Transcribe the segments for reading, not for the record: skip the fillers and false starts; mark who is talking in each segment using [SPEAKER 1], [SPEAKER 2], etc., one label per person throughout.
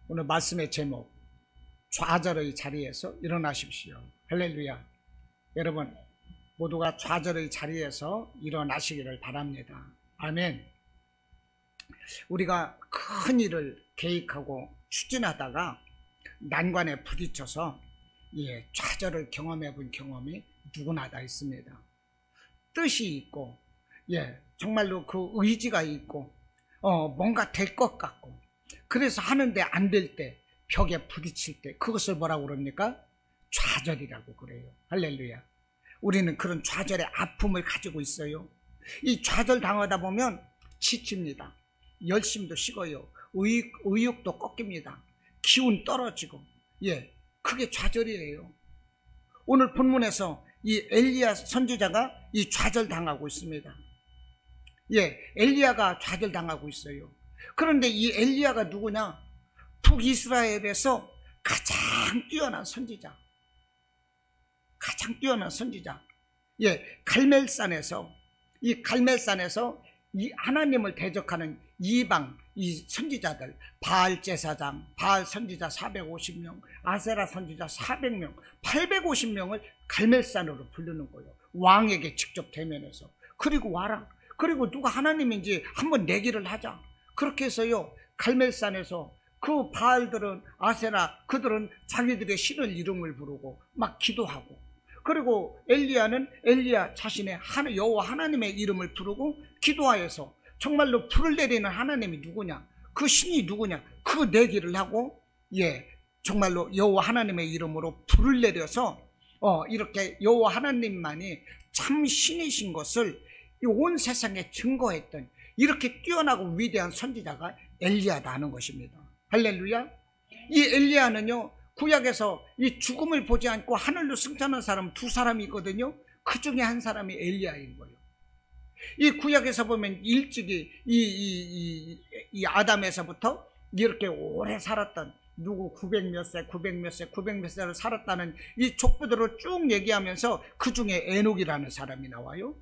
[SPEAKER 1] 오늘 말씀의 제목, 좌절의 자리에서 일어나십시오. 할렐루야. 여러분 모두가 좌절의 자리에서 일어나시기를 바랍니다. 아멘. 우리가 큰 일을 계획하고 추진하다가 난관에 부딪혀서 좌절을 경험해 본 경험이 누구나 다 있습니다. 뜻이 있고 정말로 그 의지가 있고 뭔가 될 것 같고, 그래서 하는데 안 될 때, 벽에 부딪힐 때, 그것을 뭐라고 그럽니까? 좌절이라고 그래요. 할렐루야. 우리는 그런 좌절의 아픔을 가지고 있어요. 이 좌절 당하다 보면 지칩니다. 열심도 식어요. 의욕도 꺾입니다. 기운 떨어지고, 그게 좌절이에요. 오늘 본문에서 이 엘리야 선지자가 이 좌절 당하고 있습니다. 엘리야가 좌절 당하고 있어요. 그런데 이 엘리야가 누구냐? 북이스라엘에서 가장 뛰어난 선지자. 가장 뛰어난 선지자. 갈멜산에서 이 하나님을 대적하는 이방 이 선지자들, 바알 제사장, 바알 선지자 450명, 아세라 선지자 400명, 850명을 갈멜산으로 부르는 거예요. 왕에게 직접 대면해서. 그리고 와라. 그리고 누가 하나님인지 한번 내기를 하자. 그렇게 해서요, 갈멜산에서 그 바알들은, 아세라, 그들은 자기들의 신을 이름을 부르고 막 기도하고, 그리고 엘리야는 엘리야 자신의 여호와 하나님의 이름을 부르고 기도하여서 정말로 불을 내리는 하나님이 누구냐, 그 신이 누구냐, 그 내기를 하고, 정말로 여호와 하나님의 이름으로 불을 내려서 이렇게 여호와 하나님만이 참 신이신 것을 온 세상에 증거했던 이렇게 뛰어나고 위대한 선지자가 엘리야라는 것입니다. 할렐루야. 이 엘리야는요, 구약에서 이 죽음을 보지 않고 하늘로 승천한 사람 두 사람이 있거든요. 그 중에 한 사람이 엘리야인 거예요. 이 구약에서 보면 일찍이 이 아담에서부터 이렇게 오래 살았던, 누구 900 몇 세, 900 몇 세, 900 몇 세를 살았다는 이 족보들을 쭉 얘기하면서 그 중에 에녹이라는 사람이 나와요.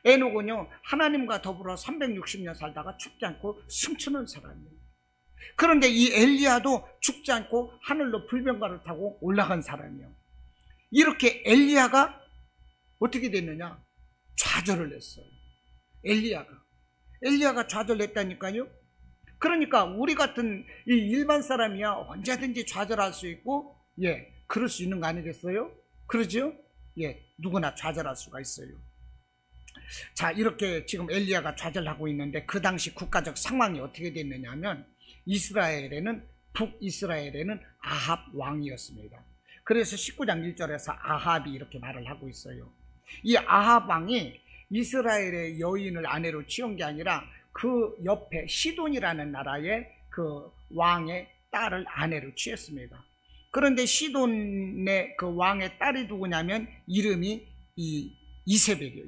[SPEAKER 1] 에녹은요, 하나님과 더불어 360년 살다가 죽지 않고 승천한 사람이에요. 그런데 이 엘리야도 죽지 않고 하늘로 불병가를 타고 올라간 사람이에요. 이렇게 엘리야가 어떻게 됐느냐? 좌절을 했어요. 엘리야가 좌절했다니까요. 그러니까 우리 같은 이 일반 사람이야 언제든지 좌절할 수 있고, 그럴 수 있는 거 아니겠어요? 그러죠? 누구나 좌절할 수가 있어요. 자, 이렇게 지금 엘리야가 좌절하고 있는데 그 당시 국가적 상황이 어떻게 됐느냐 하면, 북이스라엘에는 아합 왕이었습니다. 그래서 19장 1절에서 아합이 이렇게 말을 하고 있어요. 이 아합 왕이 이스라엘의 여인을 아내로 취한 게 아니라 그 옆에 시돈이라는 나라의 그 왕의 딸을 아내로 취했습니다. 그런데 시돈의 그 왕의 딸이 누구냐면 이름이 이세벨이에요.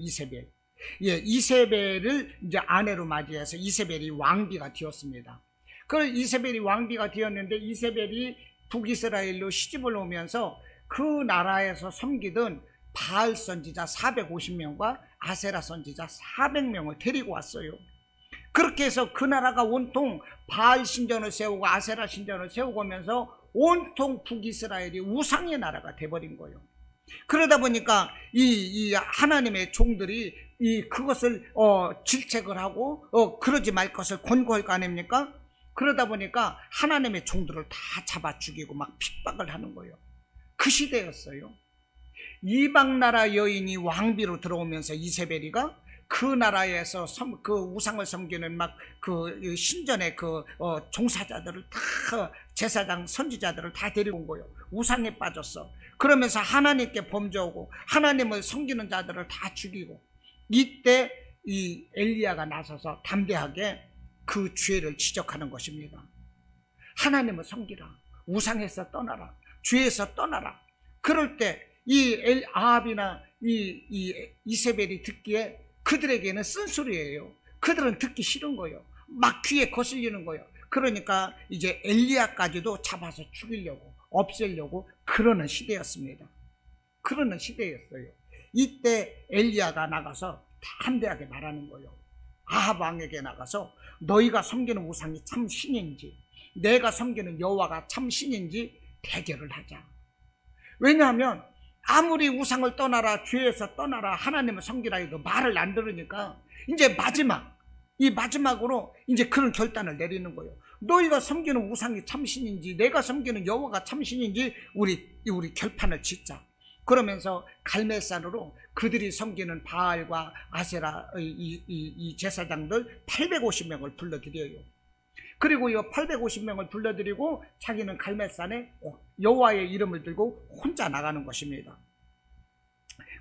[SPEAKER 1] 이세벨을 이제 아내로 맞이해서 이세벨이 왕비가 되었습니다. 그 이세벨이 왕비가 되었는데, 이세벨이 북이스라엘로 시집을 오면서 그 나라에서 섬기던 바알 선지자 450명과 아세라 선지자 400명을 데리고 왔어요. 그렇게 해서 그 나라가 온통 바알 신전을 세우고 아세라 신전을 세우고 오면서 온통 북이스라엘이 우상의 나라가 돼버린 거예요. 그러다 보니까 이 하나님의 종들이 그것을 질책을 하고 그러지 말 것을 권고할 거 아닙니까? 그러다 보니까 하나님의 종들을 다 잡아 죽이고 막 핍박을 하는 거예요. 그 시대였어요. 이방 나라 여인이 왕비로 들어오면서 이세벨이가 그 나라에서 그 우상을 섬기는 막 그 신전의 그 종사자들을 다, 제사장 선지자들을 다 데리고 온 거예요. 우상에 빠졌어. 그러면서 하나님께 범죄하고 하나님을 섬기는 자들을 다 죽이고, 이때 이 엘리야가 나서서 담대하게 그 죄를 지적하는 것입니다. 하나님을 섬기라. 우상에서 떠나라. 죄에서 떠나라. 그럴 때 이 아합이나 이세벨이 듣기에 그들에게는 쓴소리예요. 그들은 듣기 싫은 거예요. 막 귀에 거슬리는 거예요. 그러니까 이제 엘리야까지도 잡아서 죽이려고, 없애려고 그러는 시대였습니다. 그러는 시대였어요. 이때 엘리야가 나가서 담대하게 말하는 거예요. 아합 왕에게 나가서 너희가 섬기는 우상이 참 신인지, 내가 섬기는 여호와가 참 신인지 대결을 하자. 왜냐하면 아무리 우상을 떠나라, 죄에서 떠나라, 하나님을 섬기라 해도 말을 안 들으니까 이제 마지막으로 이제 그런 결단을 내리는 거예요. 너희가 섬기는 우상이 참신인지 내가 섬기는 여호와가 참신인지 우리 결판을 짓자. 그러면서 갈멜산으로 그들이 섬기는 바알과 아세라 이 제사장들 850명을 불러들여요. 그리고 이 850명을 불러들이고 자기는 갈멜산에 여호와의 이름을 들고 혼자 나가는 것입니다.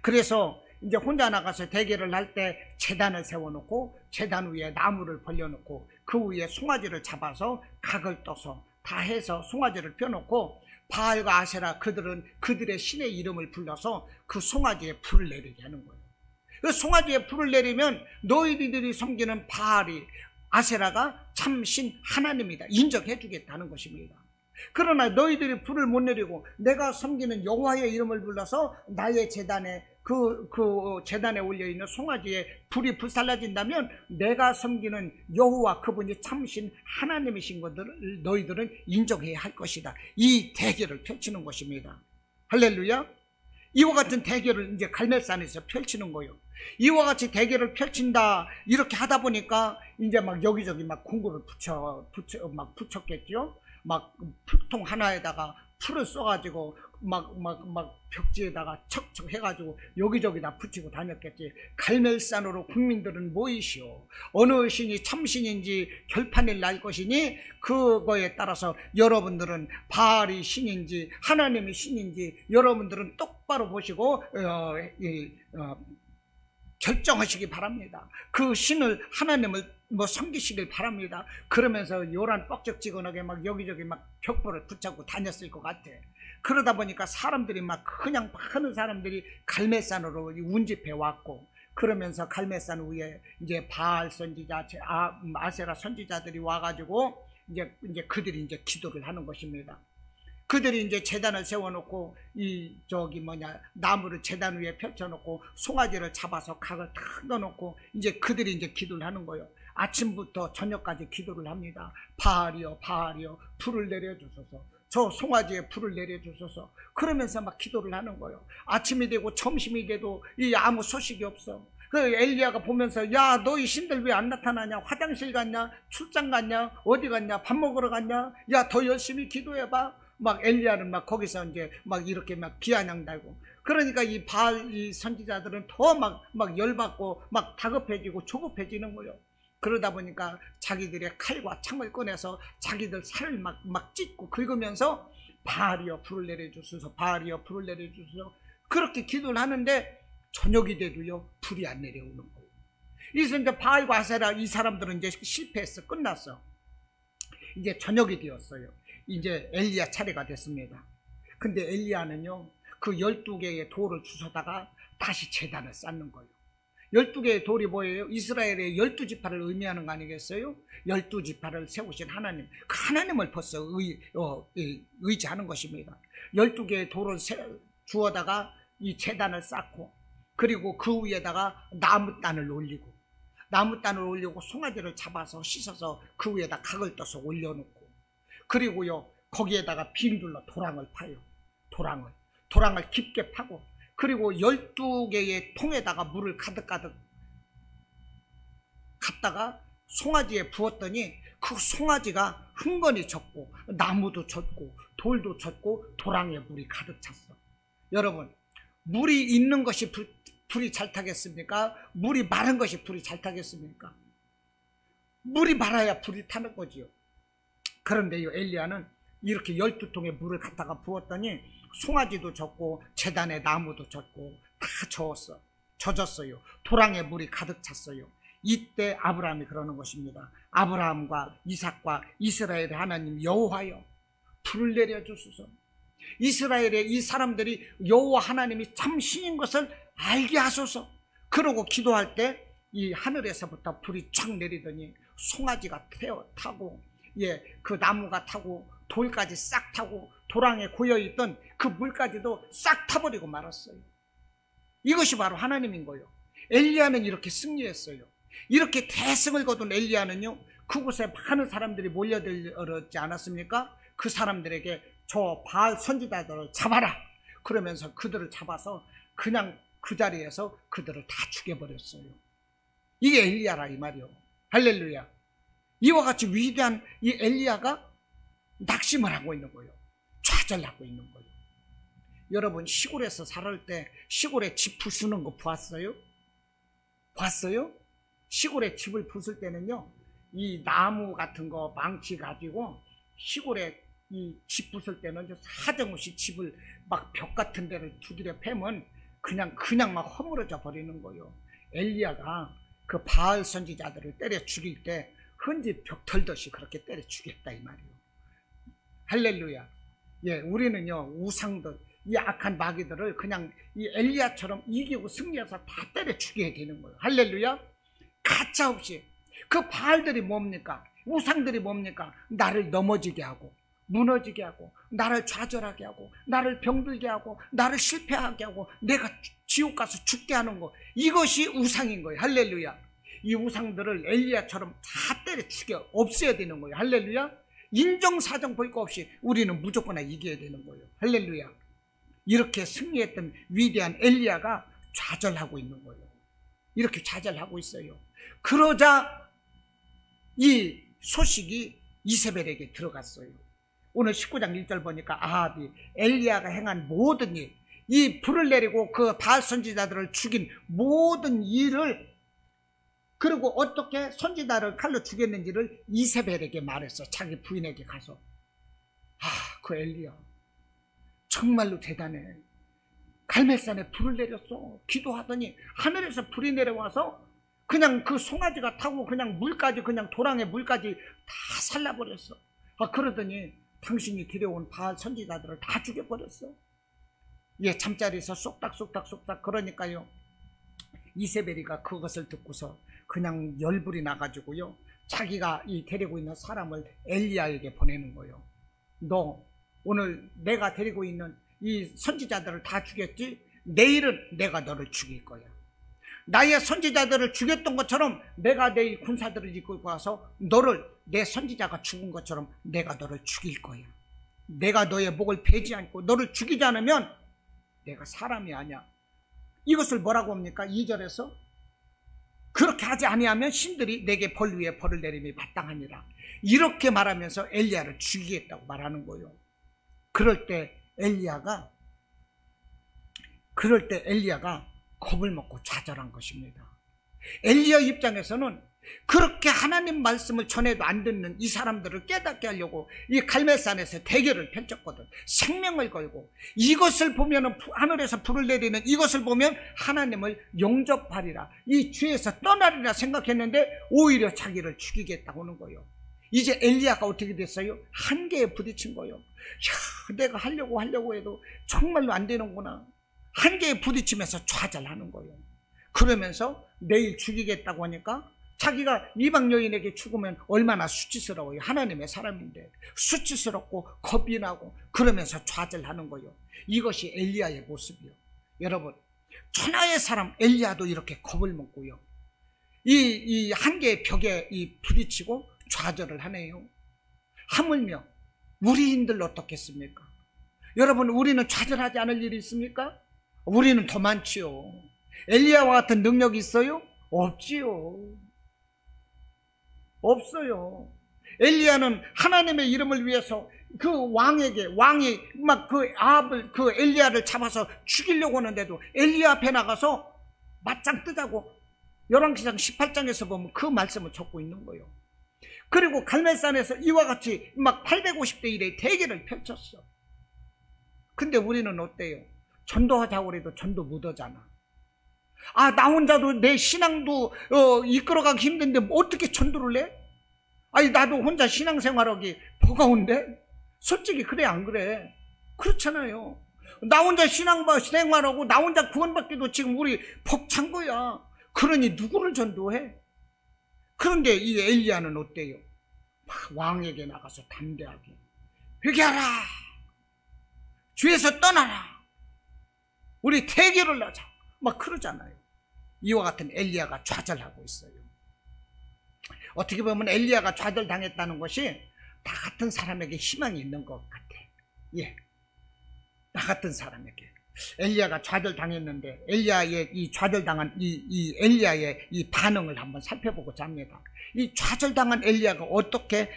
[SPEAKER 1] 그래서 이제 혼자 나가서 대결을 할 때 제단을 세워놓고 제단 위에 나무를 벌려놓고 그 위에 송아지를 잡아서 각을 떠서 다 해서 송아지를 펴놓고 바알과 아세라 그들은 그들의 신의 이름을 불러서 그 송아지에 불을 내리게 하는 거예요. 그 송아지에 불을 내리면 너희들이 섬기는 바알이 아세라가 참신 하나님이다 인정해 주겠다는 것입니다. 그러나 너희들이 불을 못 내리고 내가 섬기는 여호와의 이름을 불러서 나의 제단에 그 제단에 올려있는 송아지에 불이 불살라진다면 내가 섬기는 여호와 그분이 참신 하나님이신 것들을 너희들은 인정해야 할 것이다. 이 대결을 펼치는 것입니다. 할렐루야. 이와 같은 대결을 이제 갈멜산에서 펼치는 거예요. 이와 같이 대결을 펼친다 이렇게 하다 보니까 이제 막 여기저기 막 공구를 붙였겠죠. 막 풀통 하나에다가 풀을 써가지고 막 벽지에다가 척척 해가지고 여기저기 다 붙이고 다녔겠지. 갈멜산으로 국민들은 모이시오. 어느 신이 참신인지 결판을 날 것이니 그거에 따라서 여러분들은 바알이 신인지 하나님이 신인지 여러분들은 똑바로 보시고 결정하시기 바랍니다. 그 신을 하나님을 섬기시길 바랍니다. 그러면서 요란 뻑적지근하게 막 여기저기 막 벽보를 붙잡고 다녔을 것 같아. 그러다 보니까 사람들이 막 그냥 많은 사람들이 갈멜산으로 운집해 왔고, 그러면서 갈멜산 위에 이제 바알 선지자, 아세라 선지자들이 와가지고 이제 그들이 이제 기도를 하는 것입니다. 그들이 이제 제단을 세워놓고 나무를 제단 위에 펼쳐놓고 송아지를 잡아서 각을 탁 넣어놓고 이제 그들이 이제 기도를 하는 거예요. 아침부터 저녁까지 기도를 합니다. 바알이여 바알이여 불을 내려주소서, 저 송아지에 불을 내려주소서. 그러면서 막 기도를 하는 거예요. 아침이 되고 점심이 돼도 아무 소식이 없어. 그 엘리야가 보면서 야 너희 신들 왜 안 나타나냐, 화장실 갔냐, 출장 갔냐, 어디 갔냐, 밥 먹으러 갔냐, 야 더 열심히 기도해봐. 막 엘리야는 막 거기서 이제 막 이렇게 막 비아냥달고, 그러니까 이 바알 이 선지자들은 더 막 열받고 막 다급해지고 조급해지는 거예요. 그러다 보니까 자기들의 칼과 창을 꺼내서 자기들 살을 막 찢고 긁으면서 바알이여 불을 내려주소서, 바알이여 불을 내려주소서, 그렇게 기도를 하는데 저녁이 돼도요 불이 안 내려오는 거예요. 그래서 이제 바알과 아세라 이 사람들은 이제 실패했어. 끝났어. 이제 저녁이 되었어요. 이제 엘리야 차례가 됐습니다. 근데 엘리야는요 그 12개의 돌을 주워다가 다시 제단을 쌓는 거예요. 12개의 돌이 뭐예요? 이스라엘의 12지파를 의미하는 거 아니겠어요? 12지파를 세우신 하나님, 그 하나님을 벌써 의지하는 것입니다. 12개의 돌을 주워다가 이 제단을 쌓고, 그리고 그 위에다가 나무단을 올리고 송아지를 잡아서 씻어서 그 위에다 각을 떠서 올려놓고, 그리고요 거기에다가 빙둘러 도랑을 파요. 도랑을 깊게 파고, 그리고 12개의 통에다가 물을 가득가득 갖다가 송아지에 부었더니 그 송아지가 흥건히 졌고 나무도 졌고 돌도 졌고 도랑에 물이 가득 찼어. 여러분, 물이 있는 것이 불이 잘 타겠습니까? 물이 마른 것이 불이 잘 타겠습니까? 물이 말아야 불이 타는 거지요. 그런데 이 엘리야는 이렇게 12통에 물을 갖다가 부었더니 송아지도 졌고 제단에 나무도 졌고 다 젖었어요. 도랑에 물이 가득 찼어요. 이때 아브라함이 그러는 것입니다. 아브라함과 이삭과 이스라엘의 하나님 여호와여 불을 내려주소서. 이스라엘의 이 사람들이 여호와 하나님이 참신인 것을 알게 하소서. 그러고 기도할 때 이 하늘에서부터 불이 쫙 내리더니 송아지가 타고 그 나무가 타고 돌까지 싹 타고 도랑에 고여있던 그 물까지도 싹 타버리고 말았어요. 이것이 바로 하나님인 거예요. 엘리야는 이렇게 승리했어요. 이렇게 대승을 거둔 엘리야는요 그곳에 많은 사람들이 몰려들지 않았습니까? 그 사람들에게 저 바알 선지자들을 잡아라 그러면서 그들을 잡아서 그냥 그 자리에서 그들을 다 죽여버렸어요. 이게 엘리야라 이 말이요. 할렐루야. 이와 같이 위대한 이 엘리야가 낙심을 하고 있는 거예요. 좌절하고 있는 거예요. 여러분 시골에서 살을 때 시골에 집 부수는 거 보았어요? 봤어요? 시골에 집을 부술 때는요, 이 나무 같은 거 망치 가지고 시골에 이 집 부술 때는 사정없이 집을 막 벽 같은 데를 두드려 패면 그냥 막 허물어져 버리는 거예요. 엘리야가 그 바알 선지자들을 때려 죽일 때 흔지 벽 털듯이 그렇게 때려 죽였다 이 말이에요. 할렐루야. 예, 우리는요 우상들 이 악한 마귀들을 그냥 이 엘리야처럼 이기고 승리해서 다 때려 죽여야 되는 거예요. 할렐루야. 가차없이. 그 바알들이 뭡니까? 우상들이 뭡니까? 나를 넘어지게 하고 무너지게 하고 나를 좌절하게 하고 나를 병들게 하고 나를 실패하게 하고 내가 지옥 가서 죽게 하는 거, 이것이 우상인 거예요. 할렐루야. 이 우상들을 엘리야처럼 다 때려 죽여 없애야 되는 거예요. 할렐루야. 인정사정 볼 거 없이 우리는 무조건 이겨야 되는 거예요. 할렐루야. 이렇게 승리했던 위대한 엘리야가 좌절하고 있는 거예요. 이렇게 좌절하고 있어요. 그러자 이 소식이 이세벨에게 들어갔어요. 오늘 19장 1절 보니까 아합이 엘리야가 행한 모든 일, 이 불을 내리고 그 바알 선지자들을 죽인 모든 일을, 그리고 어떻게 선지자를 칼로 죽였는지를 이세벨에게 말했어. 자기 부인에게 가서. 그 엘리야 정말로 대단해. 갈멜산에 불을 내렸어. 기도하더니 하늘에서 불이 내려와서 그냥 그 송아지가 타고 그냥 물까지, 그냥 도랑의 물까지 다 살라버렸어. 그러더니 당신이 데려온 바알 선지자들을 다 죽여버렸어. 예, 잠자리에서 쏙닥 그러니까요, 이세벨이가 그것을 듣고서 그냥 열불이 나가지고요, 자기가 이 데리고 있는 사람을 엘리야에게 보내는 거예요. 너 오늘 내가 데리고 있는 이 선지자들을 다 죽였지? 내일은 내가 너를 죽일 거야. 나의 선지자들을 죽였던 것처럼 내가 내일 군사들을 이끌고 와서 너를, 내 선지자가 죽은 것처럼 내가 너를 죽일 거야. 내가 너의 목을 베지 않고 너를 죽이지 않으면 내가 사람이 아니야. 이것을 뭐라고 합니까? 2절에서 그렇게 하지 아니하면 신들이 내게 벌 위에 벌을 내림이 마땅하니라. 이렇게 말하면서 엘리야를 죽이겠다고 말하는 거예요. 그럴 때 엘리야가 겁을 먹고 좌절한 것입니다. 엘리야 입장에서는 그렇게 하나님 말씀을 전해도 안 듣는 이 사람들을 깨닫게 하려고 이 갈멜산에서 대결을 펼쳤거든. 생명을 걸고 이것을 보면, 하늘에서 불을 내리는 이것을 보면 하나님을 영접하리라, 이 죄에서 떠나리라 생각했는데 오히려 자기를 죽이겠다고 하는 거예요. 이제 엘리야가 어떻게 됐어요? 한계에 부딪힌 거예요. 야, 내가 하려고 해도 정말로 안 되는구나. 한계에 부딪히면서 좌절하는 거예요. 그러면서 내일 죽이겠다고 하니까 자기가 이방 여인에게 죽으면 얼마나 수치스러워요. 하나님의 사람인데 수치스럽고 겁이 나고 그러면서 좌절하는 거예요. 이것이 엘리야의 모습이요. 여러분, 천하의 사람 엘리야도 이렇게 겁을 먹고요, 이 한계의 벽에 부딪히고 좌절을 하네요. 하물며 우리인들 어떻겠습니까? 여러분, 우리는 좌절하지 않을 일이 있습니까? 우리는 더 많지요. 엘리야와 같은 능력이 있어요? 없지요. 없어요. 엘리야는 하나님의 이름을 위해서 그 왕이 막 그 아합을, 그 엘리야를 잡아서 죽이려고 하는데도 엘리야 앞에 나가서 맞짱 뜨자고 열왕기상 18장에서 보면 그 말씀을 적고 있는 거예요. 그리고 갈멜산에서 이와 같이 막 850대 1의 대결을 펼쳤어. 근데 우리는 어때요? 전도하자고 해도 전도 못하잖아. 나 혼자도 내 신앙도 이끌어가기 힘든데 어떻게 전도를 해? 아니, 나도 혼자 신앙생활하기 버거운데? 솔직히 그래 안 그래? 그렇잖아요. 나 혼자 신앙생활하고 나 혼자 구원받기도 지금 우리 벅찬 거야. 그러니 누구를 전도해? 그런데 이 엘리야는 어때요? 왕에게 나가서 담대하게 회개하라, 죄에서 떠나라, 우리 대결을 하자, 막 그러잖아요. 이와 같은 엘리야가 좌절하고 있어요. 어떻게 보면 엘리야가 좌절당했다는 것이 나 같은 사람에게 희망이 있는 것 같아. 예, 나 같은 사람에게 엘리야가 좌절당했는데 엘리야의 이 좌절당한 이 엘리야의 이 반응을 한번 살펴보고자 합니다. 이 좌절당한 엘리야가 어떻게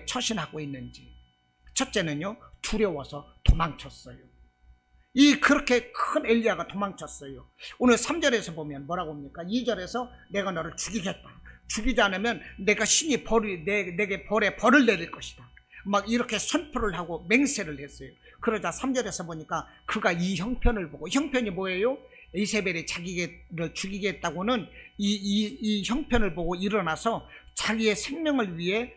[SPEAKER 1] 처신하고 있는지. 첫째는요, 두려워서 도망쳤어요. 이 그렇게 큰 엘리야가 도망쳤어요. 오늘 3절에서 보면 뭐라고 합니까? 2절에서 내가 너를 죽이겠다. 죽이지 않으면 내가 신이 내게 벌을 내릴 것이다. 막 이렇게 선포를 하고 맹세를 했어요. 그러자 3절에서 보니까 그가 이 형편을 보고, 형편이 뭐예요? 이세벨이 자기를 죽이겠다고는 이 형편을 보고 일어나서 자기의 생명을 위해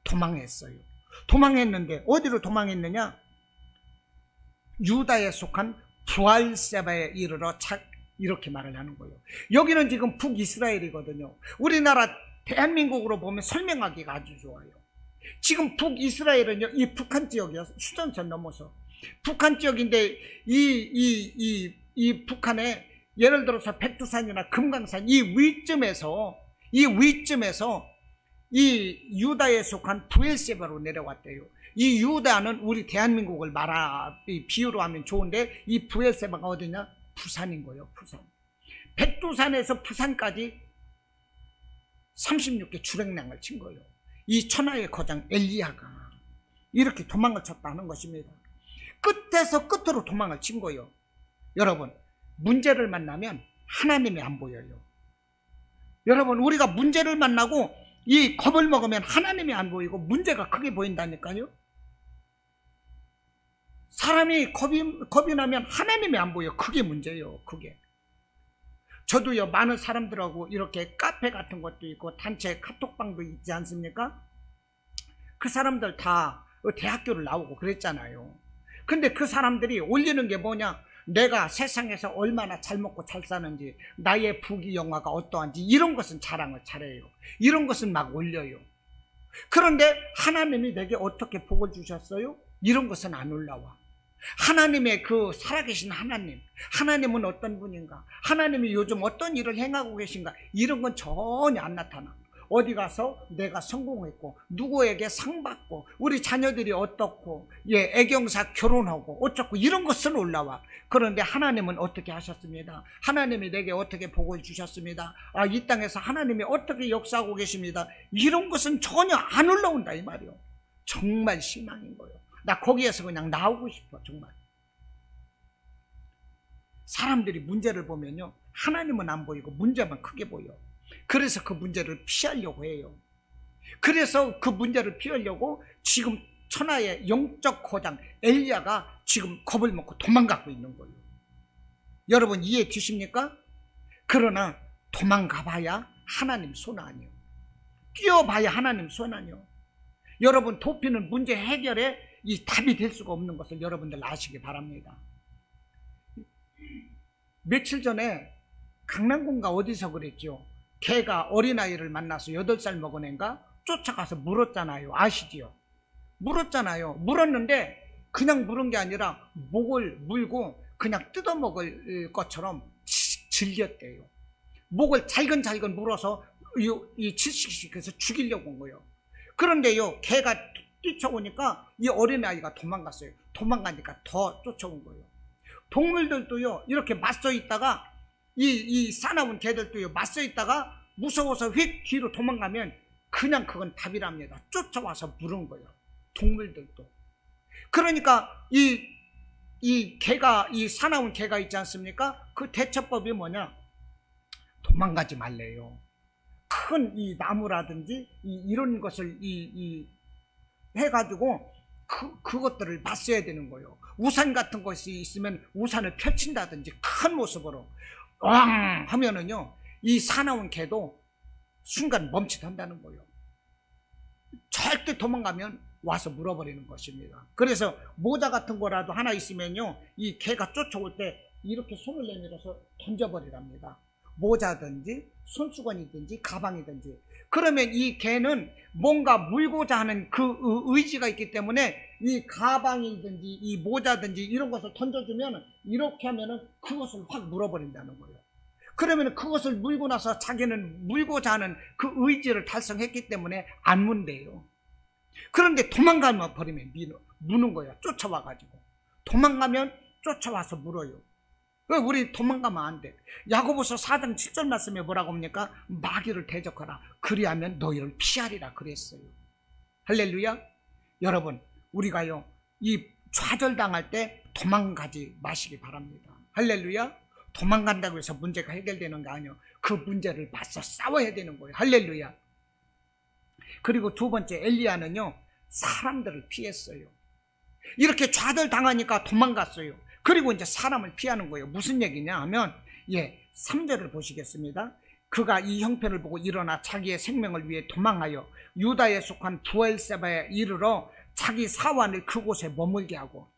[SPEAKER 1] 도망했어요. 도망했는데 어디로 도망했느냐? 유다에 속한 부알세바에 이르러 이렇게 말을 하는 거예요. 여기는 지금 북이스라엘이거든요. 우리나라 대한민국으로 보면 설명하기가 아주 좋아요. 지금 북이스라엘은요, 이 북한 지역이요, 수전선 넘어서 북한 지역인데 이 북한에 예를 들어서 백두산이나 금강산 이 위쯤에서 이 유다에 속한 부엘세바로 내려왔대요. 이 유다는 우리 대한민국을 비유로 하면 좋은데 이 부엘세바가 어디냐? 부산인 거예요. 부산. 백두산에서 부산까지 36개 주랭랑을 친 거예요. 이 천하의 거장 엘리야가 이렇게 도망을 쳤다는 것입니다. 끝에서 끝으로 도망을 친 거예요. 여러분, 문제를 만나면 하나님이 안 보여요. 여러분, 우리가 문제를 만나고 이 겁을 먹으면 하나님이 안 보이고 문제가 크게 보인다니까요. 사람이 겁이 나면 하나님이 안 보여. 그게 문제예요. 그게. 저도요, 많은 사람들하고 이렇게 카페 같은 것도 있고 단체 카톡방도 있지 않습니까? 그 사람들 다 대학교를 나오고 그랬잖아요. 근데 그 사람들이 올리는 게 뭐냐? 내가 세상에서 얼마나 잘 먹고 잘 사는지, 나의 부귀영화가 어떠한지, 이런 것은 자랑을 잘해요. 이런 것은 막 올려요. 그런데 하나님이 내게 어떻게 복을 주셨어요? 이런 것은 안 올라와. 하나님의 그 살아계신 하나님은 어떤 분인가, 하나님이 요즘 어떤 일을 행하고 계신가, 이런 건 전혀 안 나타나. 어디 가서 내가 성공했고 누구에게 상 받고 우리 자녀들이 어떻고 애경사 결혼하고 어쩌고 이런 것은 올라와. 그런데 하나님은 어떻게 하셨습니다. 하나님이 내게 어떻게 복을 주셨습니다. 이 땅에서 하나님이 어떻게 역사하고 계십니다. 이런 것은 전혀 안 올라온다 이 말이요. 정말 실망인 거예요. 나 거기에서 그냥 나오고 싶어. 정말 사람들이 문제를 보면요, 하나님은 안 보이고 문제만 크게 보여. 그래서 그 문제를 피하려고 해요. 그래서 그 문제를 피하려고 지금 천하의 영적 거장 엘리야가 지금 겁을 먹고 도망가고 있는 거예요. 여러분 이해 되십니까? 그러나 도망가봐야 하나님 손 아니요, 뛰어봐야 하나님 손 아니요. 여러분 도피는 문제 해결에 이 답이 될 수가 없는 것을 여러분들 아시기 바랍니다. 며칠 전에 강남군가 어디서 그랬죠. 개가 어린아이를 만나서 8살 먹은 애인가 쫓아가서 물었잖아요. 아시지요? 물었잖아요. 물었는데 그냥 물은 게 아니라 목을 물고 그냥 뜯어먹을 것처럼 질렸대요. 목을 잘근잘근 물어서 이 칠씩씩해서 죽이려고 온 거예요. 그런데요, 개가 뛰쳐오니까 이 어린아이가 도망갔어요. 도망가니까 더 쫓아온 거예요. 동물들도요, 이렇게 맞서 있다가 이 사나운 개들도요, 맞서 있다가 무서워서 휙 뒤로 도망가면 그냥 그건 답이랍니다. 쫓아와서 물은 거예요. 동물들도. 그러니까 이 개가, 이 사나운 개가 있지 않습니까? 그 대처법이 뭐냐? 도망가지 말래요. 큰 이 나무라든지 이런 것을 해가지고 그것들을 맞서야 되는 거예요. 우산 같은 것이 있으면 우산을 펼친다든지 큰 모습으로 왕 하면은요, 이 사나운 개도 순간 멈칫한다는 거예요. 절대 도망가면 와서 물어버리는 것입니다. 그래서 모자 같은 거라도 하나 있으면요, 이 개가 쫓아올 때 이렇게 손을 내밀어서 던져버리랍니다. 모자든지 손수건이든지 가방이든지. 그러면 이 개는 뭔가 물고자 하는 그 의지가 있기 때문에 이 가방이든지 이 모자든지 이런 것을 던져주면, 이렇게 하면은 그것을 확 물어버린다는 거예요. 그러면 그것을 물고 나서 자기는 물고자 하는 그 의지를 달성했기 때문에 안 문대요. 그런데 도망가면 버리면 무는 거야. 쫓아와가지고. 도망가면 쫓아와서 물어요. 우리 도망가면 안 돼. 야고보서 4장 7절 말씀에 뭐라고 합니까? 마귀를 대적하라. 그리하면 너희를 피하리라 그랬어요. 할렐루야. 여러분, 우리가요, 이 좌절당할 때 도망가지 마시기 바랍니다. 할렐루야. 도망간다고 해서 문제가 해결되는 게 아니에요. 그 문제를 맞서 싸워야 되는 거예요. 할렐루야. 그리고 두 번째, 엘리야는요, 사람들을 피했어요. 이렇게 좌절당하니까 도망갔어요. 그리고 이제 사람을 피하는 거예요. 무슨 얘기냐 하면, 3절을 보시겠습니다. 그가 이 형편을 보고 일어나 자기의 생명을 위해 도망하여 유다에 속한 부엘세바에 이르러 자기 사환을 그곳에 머물게 하고,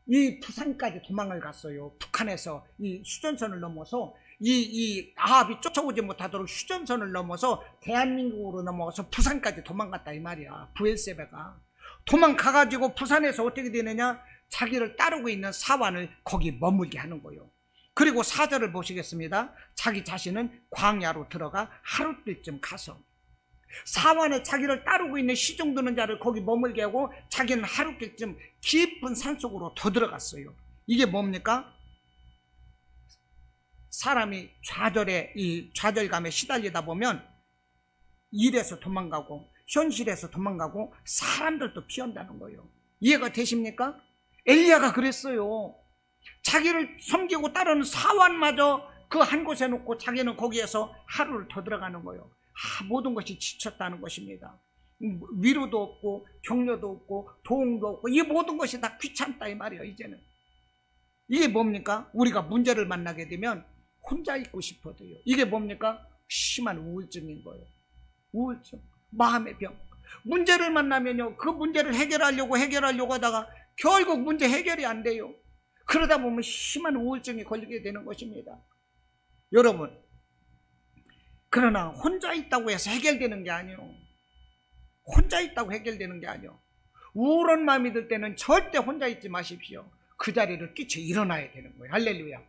[SPEAKER 1] 이 부산까지 도망을 갔어요. 북한에서 이 휴전선을 넘어서 이 아합이 쫓아오지 못하도록 휴전선을 넘어서 대한민국으로 넘어가서 부산까지 도망갔다 이 말이야. 부엘세바가 도망가가지고 부산에서 어떻게 되느냐, 자기를 따르고 있는 사환을 거기 머물게 하는 거예요. 그리고 4절을 보시겠습니다. 자기 자신은 광야로 들어가 하룻길쯤 가서 사환에 자기를 따르고 있는 시종드는 자를 거기 머물게 하고 자기는 하룻길쯤 깊은 산속으로 더 들어갔어요. 이게 뭡니까? 사람이 이 좌절감에 시달리다 보면 일에서 도망가고 현실에서 도망가고 사람들도 피한다는 거예요. 이해가 되십니까? 엘리야가 그랬어요. 자기를 섬기고 따르는 사환마저 그 한 곳에 놓고 자기는 거기에서 하루를 더 들어가는 거예요. 모든 것이 지쳤다는 것입니다. 위로도 없고 격려도 없고 도움도 없고 이 모든 것이 다 귀찮다 이 말이에요. 이제는 이게 뭡니까? 우리가 문제를 만나게 되면 혼자 있고 싶어도요. 이게 뭡니까? 심한 우울증인 거예요. 우울증, 마음의 병. 문제를 만나면요, 그 문제를 해결하려고 하다가 결국 문제 해결이 안 돼요. 그러다 보면 심한 우울증이 걸리게 되는 것입니다. 여러분, 그러나 혼자 있다고 해서 해결되는 게 아니에요. 혼자 있다고 해결되는 게 아니에요. 우울한 마음이 들 때는 절대 혼자 있지 마십시오. 그 자리를 뛰쳐 일어나야 되는 거예요. 할렐루야.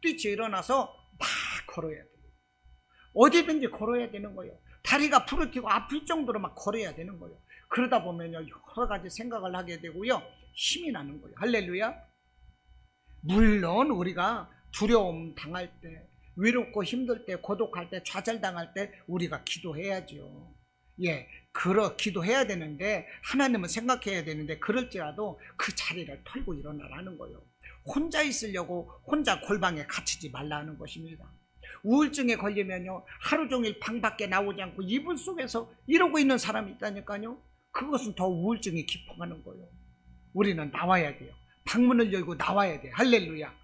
[SPEAKER 1] 뛰쳐 일어나서 막 걸어야 돼요. 어디든지 걸어야 되는 거예요. 다리가 부러지고 아플 정도로 막 걸어야 되는 거예요. 그러다 보면요, 여러 가지 생각을 하게 되고요, 힘이 나는 거예요. 할렐루야. 물론 우리가 두려움 당할 때, 외롭고 힘들 때, 고독할 때, 좌절당할 때 우리가 기도해야죠. 기도해야 되는데, 하나님은 생각해야 되는데, 그럴지라도 그 자리를 털고 일어나라는 거예요. 혼자 있으려고 혼자 골방에 갇히지 말라는 것입니다. 우울증에 걸리면요, 하루 종일 방 밖에 나오지 않고 이불 속에서 이러고 있는 사람이 있다니까요. 그것은 더 우울증이 깊어가는 거예요. 우리는 나와야 돼요. 방문을 열고 나와야 돼요. 할렐루야.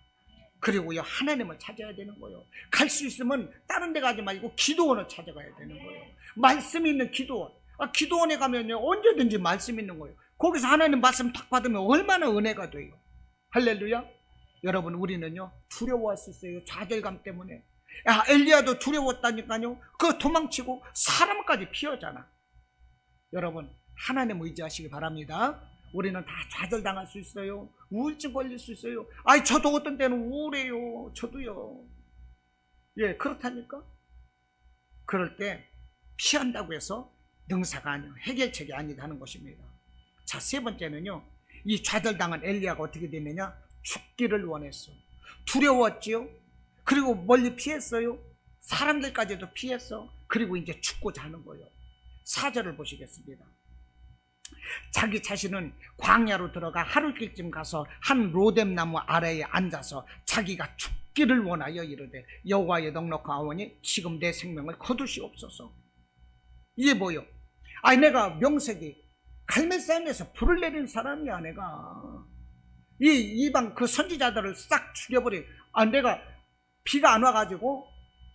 [SPEAKER 1] 그리고요, 하나님을 찾아야 되는 거예요. 갈 수 있으면 다른 데 가지 말고 기도원을 찾아가야 되는 거예요. 말씀 있는 기도원. 기도원에 가면요, 언제든지 말씀 있는 거예요. 거기서 하나님 말씀 탁 받으면 얼마나 은혜가 돼요. 할렐루야. 여러분, 우리는요, 두려워할 수 있어요. 좌절감 때문에. 엘리야도 두려웠다니까요. 그거 도망치고 사람까지 피하잖아. 여러분, 하나님 의지하시기 바랍니다. 우리는 다 좌절당할 수 있어요. 우울증 걸릴 수 있어요. 저도 어떤 때는 우울해요. 저도요. 그렇다니까. 그럴 때 피한다고 해서 능사가 아니에요. 해결책이 아니다는 것입니다. 자, 세 번째는요, 이 좌절당한 엘리야가 어떻게 되느냐, 죽기를 원했어. 두려웠지요. 그리고 멀리 피했어요. 사람들까지도 피했어. 그리고 이제 죽고자 하는 거예요. 4절을 보시겠습니다. 자기 자신은 광야로 들어가 하룻길쯤 가서 한 로뎀나무 아래에 앉아서 자기가 죽기를 원하여 이르되, 여호와의 넉넉하오니 지금 내 생명을 거두시옵소서. 이게 뭐요? 내가 명색이 갈멜산에서 불을 내린 사람이야. 내가 이 이방 그 선지자들을 싹 죽여버린, 내가 비가 안 와가지고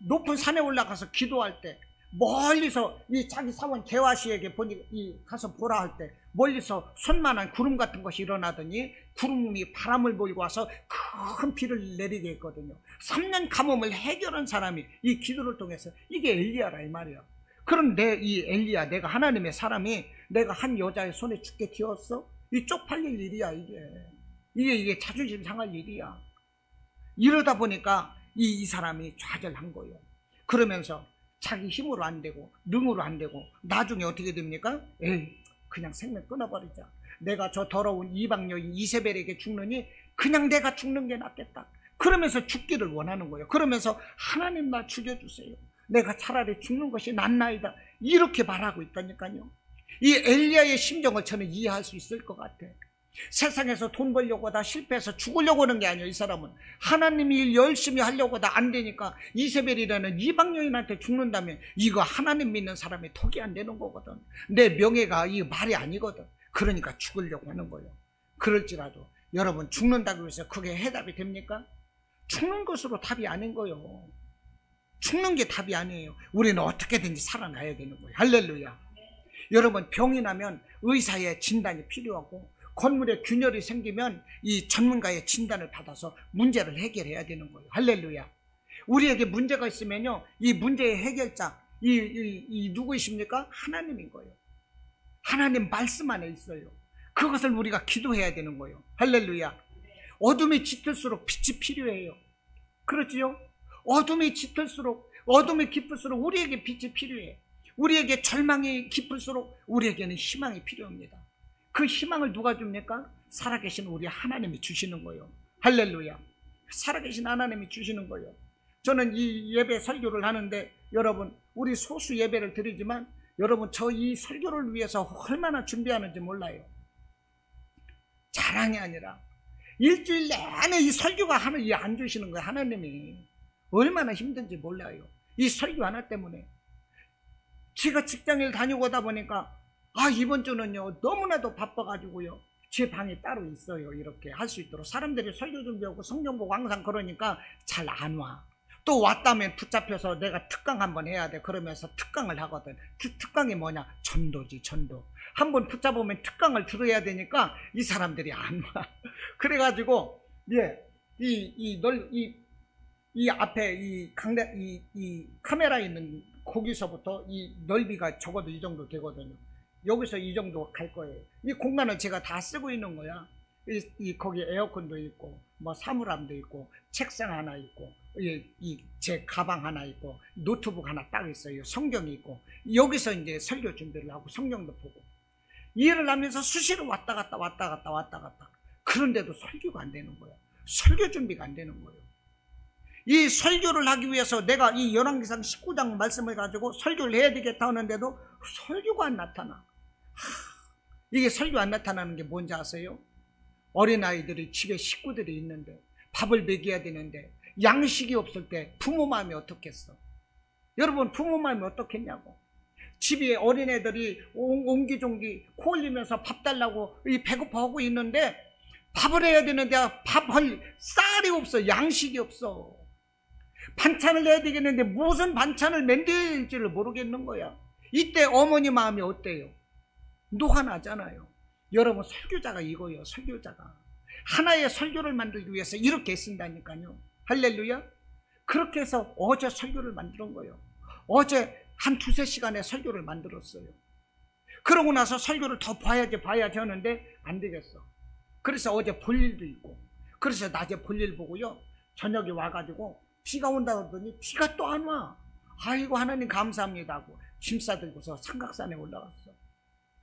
[SPEAKER 1] 높은 산에 올라가서 기도할 때 멀리서 이 자기 사원 게하시에게 가서 보라 할 때 멀리서 손만한 구름 같은 것이 일어나더니 구름이 바람을 몰고 와서 큰 비를 내리게 했거든요. 3년 가뭄을 해결한 사람이 이 기도를 통해서, 이게 엘리야라 이 말이야. 그런데 이 엘리야, 내가 하나님의 사람이 내가 한 여자의 손에 죽게 튀었어? 이 쪽팔릴 일이야. 이게 자존심 상할 일이야. 이러다 보니까 이 사람이 좌절한 거예요. 그러면서 자기 힘으로 안 되고 능으로 안 되고 나중에 어떻게 됩니까? 에이, 그냥 생명 끊어버리자. 내가 저 더러운 이방 여인 이세벨에게 죽느니 그냥 내가 죽는 게 낫겠다. 그러면서 죽기를 원하는 거예요. 그러면서 하나님 나 죽여주세요. 내가 차라리 죽는 것이 낫나이다. 이렇게 말하고 있다니까요. 이 엘리야의 심정을 저는 이해할 수 있을 것 같아. 세상에서 돈 벌려고 하다 실패해서 죽으려고 하는 게 아니에요. 이 사람은 하나님이 일 열심히 하려고 하다 안 되니까 이세벨이라는 이방 여인한테 죽는다면 이거 하나님 믿는 사람이 턱이 안 되는 거거든. 내 명예가 이 말이 아니거든. 그러니까 죽으려고 하는 거예요. 그럴지라도 여러분, 죽는다고 해서 그게 해답이 됩니까? 죽는 것으로 답이 아닌 거예요. 죽는 게 답이 아니에요. 우리는 어떻게든지 살아나야 되는 거예요. 할렐루야. 여러분, 병이 나면 의사의 진단이 필요하고 건물에 균열이 생기면 이 전문가의 진단을 받아서 문제를 해결해야 되는 거예요. 할렐루야. 우리에게 문제가 있으면요, 이 문제의 해결자 이 누구이십니까? 하나님인 거예요. 하나님 말씀 안에 있어요. 그것을 우리가 기도해야 되는 거예요. 할렐루야. 어둠이 짙을수록 빛이 필요해요. 그렇지요? 어둠이 짙을수록, 어둠이 깊을수록 우리에게 빛이 필요해. 우리에게 절망이 깊을수록 우리에게는 희망이 필요합니다. 그 희망을 누가 줍니까? 살아계신 우리 하나님이 주시는 거예요. 할렐루야. 살아계신 하나님이 주시는 거예요. 저는 이 예배 설교를 하는데 여러분, 우리 소수 예배를 드리지만 여러분, 저 이 설교를 위해서 얼마나 준비하는지 몰라요. 자랑이 아니라 일주일 내내 이 설교가 하나 안 주시는 거예요. 하나님이 얼마나 힘든지 몰라요. 이 설교 하나 때문에. 제가 직장일 다니고 오다 보니까 이번 주는요 너무나도 바빠가지고요 제 방이 따로 있어요. 이렇게 할 수 있도록 사람들이 설교 준비하고 성경 보고 항상 그러니까 잘 안 와. 또 왔다면 붙잡혀서 내가 특강 한번 해야 돼. 그러면서 특강을 하거든. 특강이 뭐냐? 전도지, 전도. 한번 붙잡으면 특강을 들어야 되니까 이 사람들이 안 와. 그래가지고 이 앞에 이 카메라 있는 거기서부터 이 넓이가 적어도 이 정도 되거든요. 여기서 이 정도 갈 거예요. 이 공간을 제가 다 쓰고 있는 거야. 거기 에어컨도 있고 뭐 사물함도 있고 책상 하나 있고 제 가방 하나 있고 노트북 하나 딱 있어요. 성경이 있고 여기서 이제 설교 준비를 하고 성경도 보고 일을 하면서 수시로 왔다 갔다 그런데도 설교가 안 되는 거야. 설교 준비가 안 되는 거예요. 이 설교를 하기 위해서 내가 이 열왕기상 19장 말씀을 가지고 설교를 해야 되겠다 하는데도 설교가 안 나타나. 이게 설교 안 나타나는 게 뭔지 아세요? 어린아이들이 집에 식구들이 있는데 밥을 먹여야 되는데 양식이 없을 때 부모 마음이 어떻겠어? 여러분, 부모 마음이 어떻겠냐고. 집에 어린애들이 옹기종기 코 흘리면서 밥 달라고 배고파하고 있는데 밥을 해야 되는데 밥할 쌀이 없어. 양식이 없어. 반찬을 내야 되겠는데 무슨 반찬을 만들지를 모르겠는 거야. 이때 어머니 마음이 어때요? 녹아나잖아요. 여러분, 설교자가 이거예요. 설교자가 하나의 설교를 만들기 위해서 이렇게 쓴다니까요. 할렐루야. 그렇게 해서 어제 설교를 만든 거예요. 어제 한 두세 시간의 설교를 만들었어요. 그러고 나서 설교를 더 봐야지 하는데 안 되겠어. 그래서 어제 볼 일도 있고 그래서 낮에 볼 일 보고요 저녁에 와가지고 비가 온다 그러더니 비가 또 안 와. 아이고 하나님 감사합니다 하고 짐 싸들고서 삼각산에 올라갔어.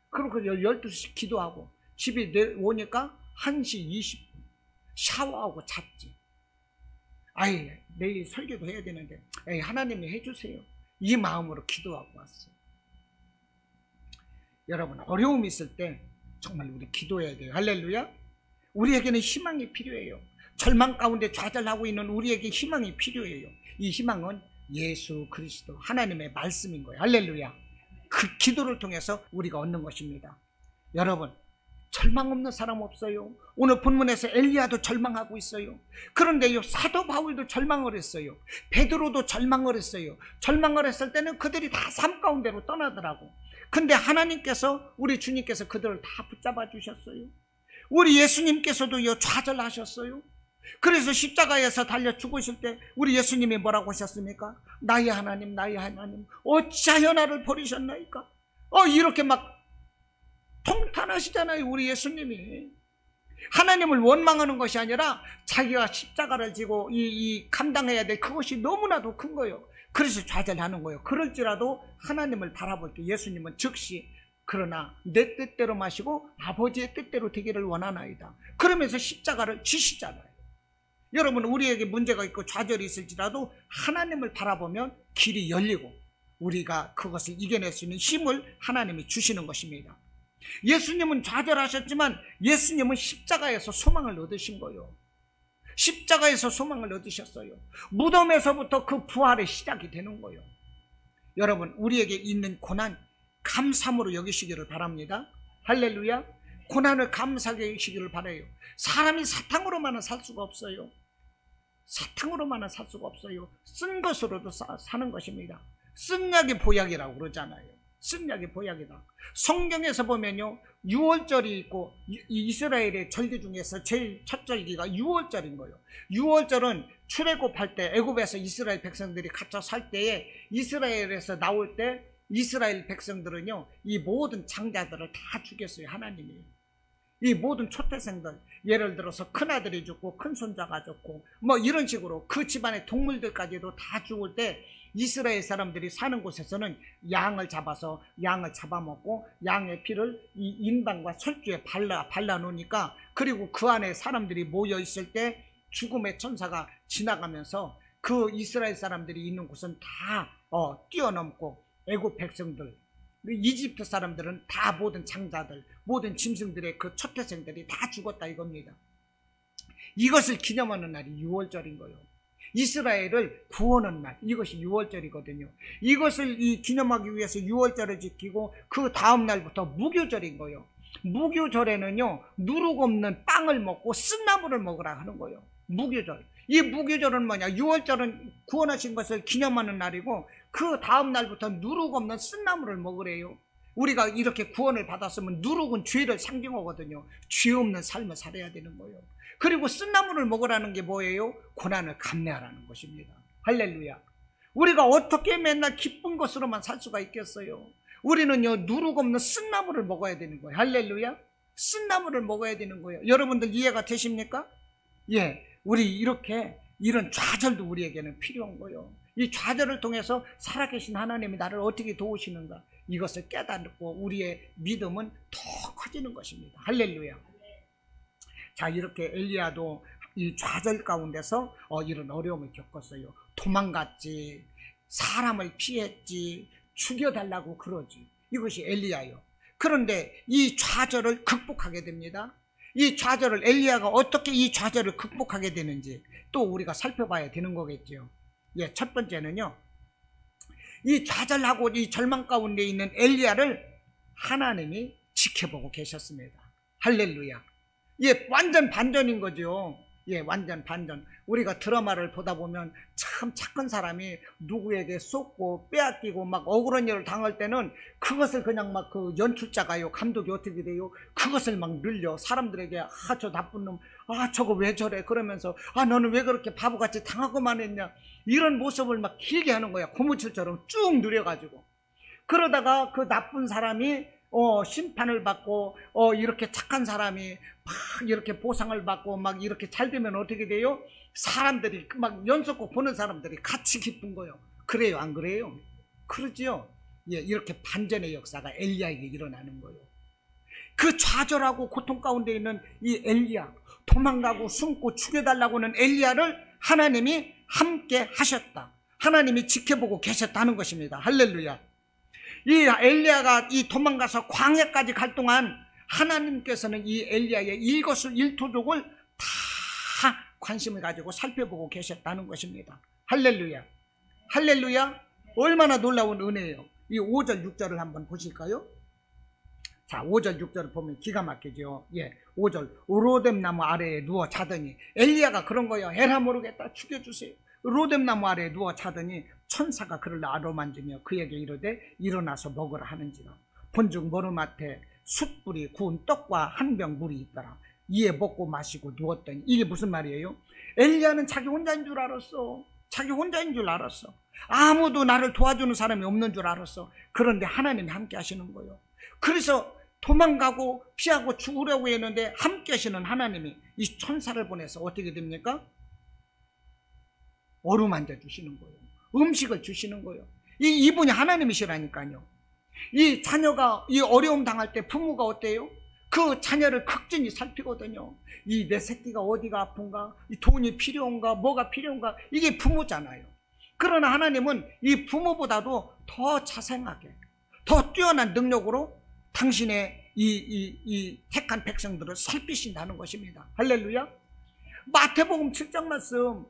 [SPEAKER 1] 그리고 12시 기도하고 집에 오니까 1시 20분 샤워하고 잤지. 내일 설교도 해야 되는데 하나님이 해주세요. 이 마음으로 기도하고 왔어요. 여러분, 어려움이 있을 때 정말 우리 기도해야 돼요. 할렐루야. 우리에게는 희망이 필요해요. 절망 가운데 좌절하고 있는 우리에게 희망이 필요해요. 이 희망은 예수 그리스도 하나님의 말씀인 거예요. 할렐루야. 그 기도를 통해서 우리가 얻는 것입니다. 여러분, 절망 없는 사람 없어요. 오늘 본문에서 엘리야도 절망하고 있어요. 그런데요 사도 바울도 절망을 했어요. 베드로도 절망을 했어요. 절망을 했을 때는 그들이 다 삶 가운데로 떠나더라고. 근데 하나님께서, 우리 주님께서 그들을 다 붙잡아 주셨어요. 우리 예수님께서도요 좌절하셨어요. 그래서 십자가에서 달려 죽으실 때 우리 예수님이 뭐라고 하셨습니까? 나의 하나님 어찌하여 나를 버리셨나이까? 이렇게 막 통탄하시잖아요. 우리 예수님이. 하나님을 원망하는 것이 아니라 자기가 십자가를 지고 이 감당해야 될 그것이 너무나도 큰 거예요. 그래서 좌절하는 거예요. 그럴지라도 하나님을 바라볼 때 예수님은 즉시 그러나 내 뜻대로 마시고 아버지의 뜻대로 되기를 원하나이다. 그러면서 십자가를 지시잖아요. 여러분, 우리에게 문제가 있고 좌절이 있을지라도 하나님을 바라보면 길이 열리고 우리가 그것을 이겨낼 수 있는 힘을 하나님이 주시는 것입니다. 예수님은 좌절하셨지만 예수님은 십자가에서 소망을 얻으신 거예요. 십자가에서 소망을 얻으셨어요. 무덤에서부터 그 부활의 시작이 되는 거예요. 여러분, 우리에게 있는 고난 감사함으로 여기시기를 바랍니다. 할렐루야. 고난을 감사하게 여기시기를 바라요. 사람이 사탕으로만은 살 수가 없어요. 사탕으로만은 살 수가 없어요. 쓴 것으로도 사는 것입니다. 쓴 약이 보약이라고 그러잖아요. 쓴 약이 보약이다. 성경에서 보면요, 유월절이 있고 이스라엘의 절기 중에서 제일 첫 절기가 유월절인 거예요. 유월절은 출애굽할 때 애굽에서 이스라엘 백성들이 갇혀 살 때에 이스라엘에서 나올 때 이스라엘 백성들은요, 이 모든 장자들을 다 죽였어요. 하나님이. 이 모든 초태생들, 예를 들어서 큰아들이 죽고 큰손자가 죽고 뭐 이런 식으로 그 집안의 동물들까지도 다 죽을 때 이스라엘 사람들이 사는 곳에서는 양을 잡아서 양을 잡아먹고 양의 피를 이 인방과 철주에 발라 놓으니까, 그리고 그 안에 사람들이 모여 있을 때 죽음의 천사가 지나가면서 그 이스라엘 사람들이 있는 곳은 다 뛰어넘고 애굽 백성들, 이집트 사람들은 다 모든 장자들, 모든 짐승들의 그 초태생들이 다 죽었다 이겁니다. 이것을 기념하는 날이 유월절인 거예요. 이스라엘을 구원하는 날, 이것이 유월절이거든요. 이것을 기념하기 위해서 유월절을 지키고 그 다음 날부터 무교절인 거예요. 무교절에는요, 누룩 없는 빵을 먹고 쓴나물을 먹으라 하는 거예요. 무교절. 이 무교절은 뭐냐, 유월절은 구원하신 것을 기념하는 날이고 그 다음 날부터 누룩 없는 쓴나물을 먹으래요. 우리가 이렇게 구원을 받았으면 누룩은 죄를 상징하거든요. 죄 없는 삶을 살아야 되는 거예요. 그리고 쓴나물을 먹으라는 게 뭐예요? 고난을 감내하라는 것입니다. 할렐루야. 우리가 어떻게 맨날 기쁜 것으로만 살 수가 있겠어요? 우리는요, 누룩 없는 쓴나물을 먹어야 되는 거예요. 할렐루야. 쓴나물을 먹어야 되는 거예요. 여러분들 이해가 되십니까? 예, 우리 이런 좌절도 우리에게는 필요한 거예요. 이 좌절을 통해서 살아계신 하나님이 나를 어떻게 도우시는가, 이것을 깨닫고 우리의 믿음은 더 커지는 것입니다. 할렐루야. 자, 이렇게 엘리야도 이 좌절 가운데서 이런 어려움을 겪었어요. 도망갔지, 사람을 피했지, 죽여달라고 그러지. 이것이 엘리야예요. 그런데 이 좌절을 극복하게 됩니다. 이 좌절을, 엘리야가 어떻게 이 좌절을 극복하게 되는지 또 우리가 살펴봐야 되는 거겠죠. 예, 첫 번째는요, 이 좌절하고 이 절망 가운데 있는 엘리야를 하나님이 지켜보고 계셨습니다. 할렐루야. 예, 완전 반전인 거죠. 예, 완전 반전. 우리가 드라마를 보다 보면 참 착한 사람이 누구에게 쏟고 빼앗기고 막 억울한 일을 당할 때는 그것을 그냥 막 그 연출자가요, 감독이 어떻게 돼요? 그것을 막 늘려 사람들에게, 아, 저 나쁜 놈, 아, 저거 왜 저래? 그러면서, 아, 너는 왜 그렇게 바보같이 당하고만 했냐? 이런 모습을 막 길게 하는 거야. 고무줄처럼 쭉 늘려가지고. 그러다가 그 나쁜 사람이 심판을 받고 이렇게 착한 사람이 막 이렇게 보상을 받고 막 이렇게 잘 되면 어떻게 돼요? 사람들이 막 연속곡 보는 사람들이 같이 기쁜 거예요. 그래요, 안 그래요? 그러지요. 예, 이렇게 반전의 역사가 엘리야에게 일어나는 거예요. 그 좌절하고 고통 가운데 있는 이 엘리야, 도망가고 숨고 죽여달라고 하는 엘리야를 하나님이 함께 하셨다. 하나님이 지켜보고 계셨다는 것입니다. 할렐루야. 이 엘리야가 이 도망가서 광야까지 갈 동안 하나님께서는 이 엘리야의 일거수일투족을 다 관심을 가지고 살펴보고 계셨다는 것입니다. 할렐루야. 할렐루야. 얼마나 놀라운 은혜예요. 이 5절 6절을 한번 보실까요? 자, 5절 6절을 보면 기가 막히죠. 예, 5절. 로뎀나무 아래에 누워 자더니, 엘리야가 그런 거예요. 에라 모르겠다, 죽여주세요. 로뎀나무 아래에 누워 자더니 천사가 그를 아로만지며 그에게 이르되 일어나서 먹으라 하는지라. 본즉 머루맡에 숯불이 구운 떡과 한 병 물이 있더라. 이에 먹고 마시고 누웠더니, 이게 무슨 말이에요? 엘리야는 자기 혼자인 줄 알았어. 자기 혼자인 줄 알았어. 아무도 나를 도와주는 사람이 없는 줄 알았어. 그런데 하나님이 함께 하시는 거예요. 그래서 도망가고 피하고 죽으려고 했는데 함께 하시는 하나님이 이 천사를 보내서 어떻게 됩니까? 어루만져 주시는 거예요. 음식을 주시는 거예요. 이분이 하나님이시라니까요. 이 자녀가 이 어려움 당할 때 부모가 어때요? 그 자녀를 극진히 살피거든요. 이 내 새끼가 어디가 아픈가, 이 돈이 필요한가, 뭐가 필요한가, 이게 부모잖아요. 그러나 하나님은 이 부모보다도 더 자생하게, 더 뛰어난 능력으로 당신의 이 택한 백성들을 살피신다는 것입니다. 할렐루야. 마태복음 7장 말씀,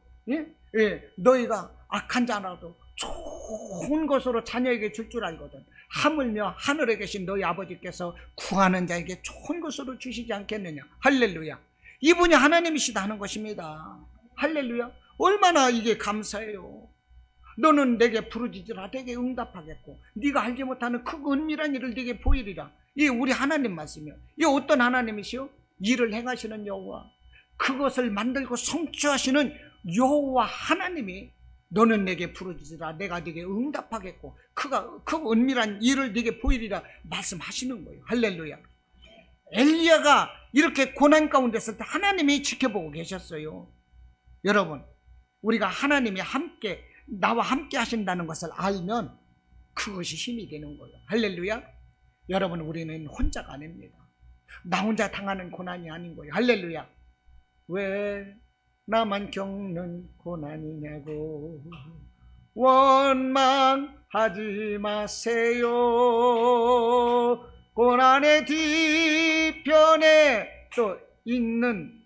[SPEAKER 1] 너희가 악한 자라도 좋은 것으로 자녀에게 줄 줄 알거든. 하물며 하늘에 계신 너희 아버지께서 구하는 자에게 좋은 것으로 주시지 않겠느냐. 할렐루야. 이분이 하나님이시다 하는 것입니다. 할렐루야. 얼마나 이게 감사해요. 너는 내게 부르짖으라 내게 응답하겠고 네가 알지 못하는 크고 은밀한 일을 네게 보이리라. 이 우리 하나님 말씀이요. 이 어떤 하나님이시요? 일을 행하시는 여호와, 그것을 만들고 성취하시는 여호와 하나님이 너는 내게 부르짖으라 내가 네게 응답하겠고 그 은밀한 일을 네게 보이리라 말씀하시는 거예요. 할렐루야. 엘리야가 이렇게 고난 가운데 있을 때 하나님이 지켜보고 계셨어요. 여러분, 우리가 하나님이 나와 함께 하신다는 것을 알면 그것이 힘이 되는 거예요. 할렐루야. 여러분, 우리는 혼자가 아닙니다. 나 혼자 당하는 고난이 아닌 거예요. 할렐루야. 왜 나만 겪는 고난이냐고 원망하지 마세요. 고난의 뒤편에 또 있는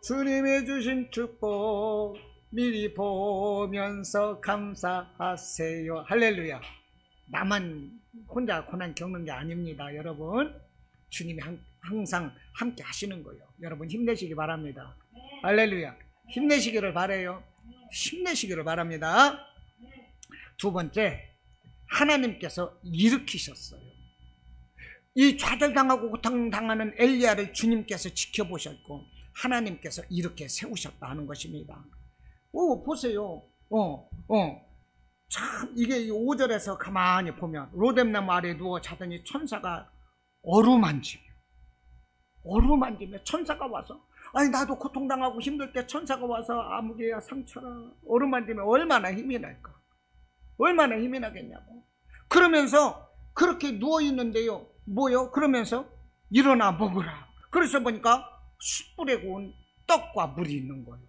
[SPEAKER 1] 주님이 주신 축복 미리 보면서 감사하세요. 할렐루야. 나만 혼자 고난 겪는 게 아닙니다. 여러분, 주님이 항상 함께 하시는 거예요. 여러분 힘내시기 바랍니다. 할렐루야. 힘내시기를 바라요. 힘내시기를 바랍니다. 두 번째, 하나님께서 일으키셨어요. 이 좌절당하고 고통당하는 엘리야를 주님께서 지켜보셨고 하나님께서 이렇게 세우셨다 하는 것입니다. 보세요. 참 이게 5절에서 가만히 보면 로뎀나무 아래 누워 자더니 천사가 어루만지며 천사가 와서, 아니 나도 고통당하고 힘들 때 천사가 와서 아무개야 상처라 어루만지면 얼마나 힘이 날까? 얼마나 힘이 나겠냐고. 그러면서 그렇게 누워있는데요, 뭐요? 그러면서 일어나 먹으라. 그래서 보니까 숯불에 구운 떡과 물이 있는 거예요.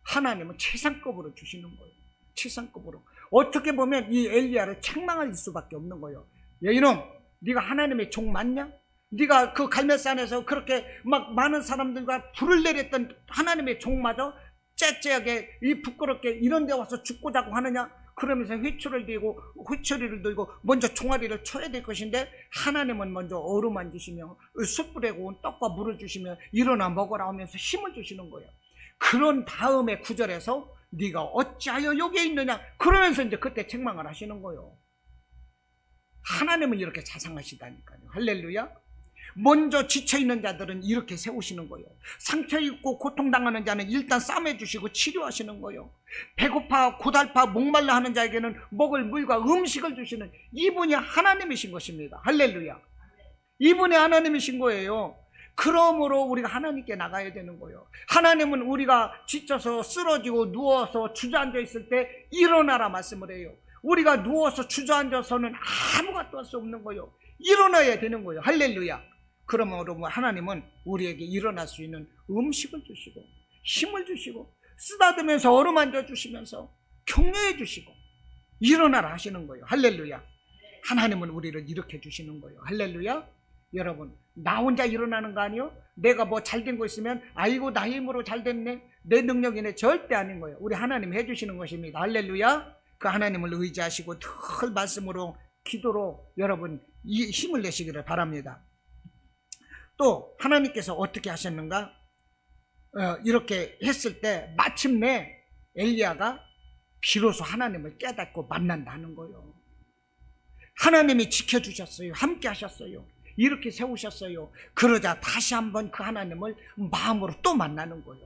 [SPEAKER 1] 하나님은 최상급으로 주시는 거예요. 최상급으로. 어떻게 보면 이 엘리야를 책망할 수밖에 없는 거예요. 야 이놈, 네가 하나님의 종 맞냐? 네가 그 갈멜산에서 그렇게 막 많은 사람들과 불을 내렸던 하나님의 종마저 째째하게 이 부끄럽게 이런 데 와서 죽고 자고 하느냐? 그러면서 휘초리를 들고 먼저 종아리를 쳐야 될 것인데 하나님은 먼저 어루만지시며 숯불에 구운 떡과 물을 주시며 일어나 먹으라 하면서 힘을 주시는 거예요. 그런 다음에 9절에서 네가 어찌하여 여기에 있느냐? 그러면서 이제 그때 책망을 하시는 거예요. 하나님은 이렇게 자상하시다니까요. 할렐루야. 먼저 지쳐있는 자들은 이렇게 세우시는 거예요. 상처 입고 고통당하는 자는 일단 싸매주시고 치료하시는 거예요. 배고파 고달파 목말라 하는 자에게는 먹을 물과 음식을 주시는 이분이 하나님이신 것입니다. 할렐루야. 이분이 하나님이신 거예요. 그러므로 우리가 하나님께 나가야 되는 거예요. 하나님은 우리가 지쳐서 쓰러지고 누워서 주저앉아 있을 때 일어나라 말씀을 해요. 우리가 누워서 주저앉아서는 아무것도 할 수 없는 거예요. 일어나야 되는 거예요. 할렐루야. 그러므로 하나님은 우리에게 일어날 수 있는 음식을 주시고 힘을 주시고 쓰다듬으면서 어루만져 주시면서 격려해 주시고 일어나라 하시는 거예요. 할렐루야. 하나님은 우리를 일으켜 주시는 거예요. 할렐루야. 여러분, 나 혼자 일어나는 거 아니요? 내가 뭐 잘된 거 있으면 아이고 나 힘으로 잘됐네, 내 능력이네, 절대 아닌 거예요. 우리 하나님이 해주시는 것입니다. 할렐루야. 그 하나님을 의지하시고 늘 말씀으로 기도로 여러분 이 힘을 내시기를 바랍니다. 또 하나님께서 어떻게 하셨는가? 이렇게 했을 때 마침내 엘리야가 비로소 하나님을 깨닫고 만난다는 거예요. 하나님이 지켜주셨어요. 함께 하셨어요. 이렇게 세우셨어요. 그러자 다시 한번 그 하나님을 마음으로 또 만나는 거예요.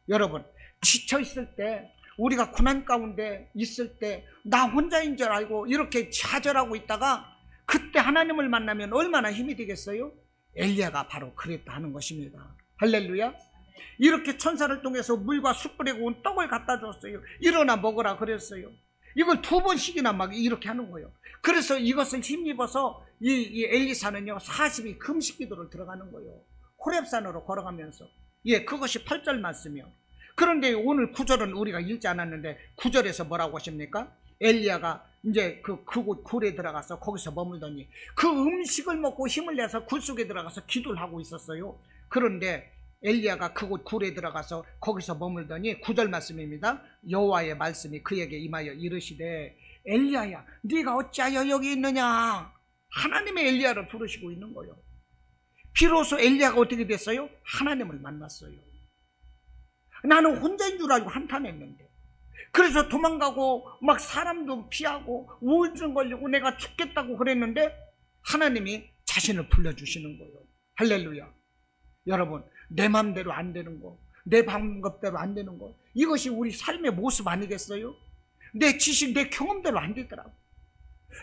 [SPEAKER 1] 여러분, 지쳐있을 때, 우리가 고난 가운데 있을 때 나 혼자인 줄 알고 이렇게 좌절하고 있다가 그때 하나님을 만나면 얼마나 힘이 되겠어요? 엘리야가 바로 그랬다 하는 것입니다. 할렐루야. 이렇게 천사를 통해서 물과 숯불에 구운 떡을 갖다 줬어요. 일어나 먹으라 그랬어요. 이걸 2번씩이나 막 이렇게 하는 거예요. 그래서 이것을 힘입어서 이 엘리사는요 40일 금식 기도를 들어가는 거예요. 호렙산으로 걸어가면서. 그것이 8절 말씀이요. 그런데 오늘 9절은 우리가 읽지 않았는데 9절에서 뭐라고 하십니까? 엘리야가 이제 그곳 굴에 들어가서 거기서 머물더니 그 음식을 먹고 힘을 내서 굴 속에 들어가서 기도를 하고 있었어요. 그런데 엘리야가 그곳 굴에 들어가서 거기서 머물더니 9절 말씀입니다. 여호와의 말씀이 그에게 임하여 이르시되 엘리야야 네가 어찌하여 여기 있느냐. 하나님의 엘리야를 부르시고 있는 거예요. 비로소 엘리야가 어떻게 됐어요? 하나님을 만났어요. 나는 혼자인 줄 알고 한탄했는데, 그래서 도망가고 막 사람도 피하고 우울증 걸리고 내가 죽겠다고 그랬는데 하나님이 자신을 불러주시는 거예요. 할렐루야. 여러분, 내 맘대로 안 되는 거, 내 방법대로 안 되는 거, 이것이 우리 삶의 모습 아니겠어요? 내 지식, 내 경험대로 안 되더라고.